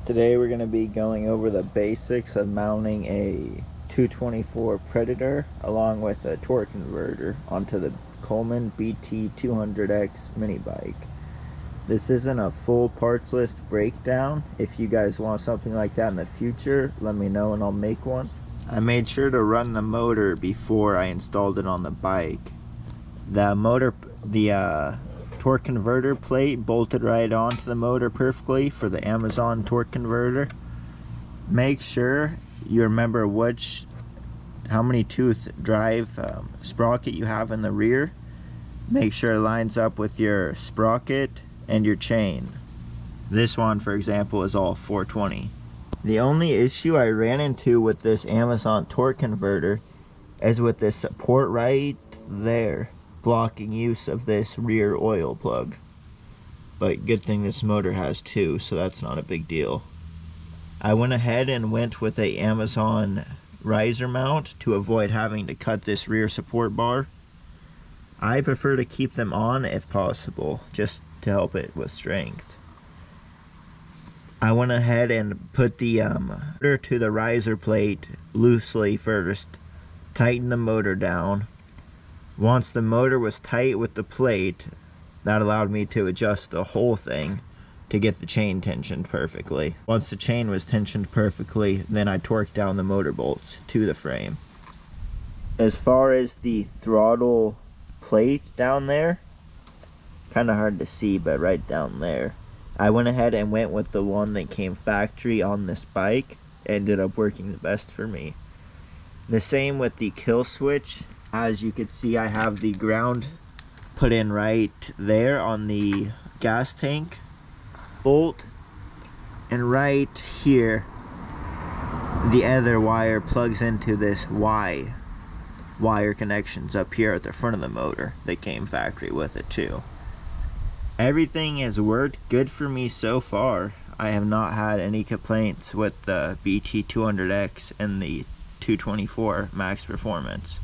Today we're going to be going over the basics of mounting a 224 Predator along with a torque converter onto the Coleman BT200X mini bike. This isn't a full parts list breakdown. If you guys want something like that in the future, let me know and I'll make one. I made sure to run the motor before I installed it on the bike. The torque converter plate bolted right onto the motor perfectly for the Amazon torque converter. Make sure you remember how many tooth drive sprocket you have in the rear. Make sure it lines up with your sprocket and your chain. This one, for example, is all 420. The only issue I ran into with this Amazon torque converter is with this support right there, blocking use of this rear oil plug. But good thing this motor has two, so that's not a big deal. I went ahead and went with a Amazon riser mount to avoid having to cut this rear support bar. I prefer to keep them on if possible, just to help it with strength. I went ahead and put the motor to the riser plate loosely first, tightened the motor down. Once the motor was tight with the plate, that allowed me to adjust the whole thing to get the chain tensioned perfectly. Once the chain was tensioned perfectly, then I torqued down the motor bolts to the frame. As far as the throttle plate down there, kind of hard to see, but right down there, I went ahead and went with the one that came factory on this bike. It ended up working the best for me. The same with the kill switch. As you could see, I have the ground put in right there on the gas tank bolt, and right here the other wire plugs into this Y wire connections up here at the front of the motor that came factory with it too. Everything has worked good for me so far. I have not had any complaints with the BT200X and the 224 Max Performance.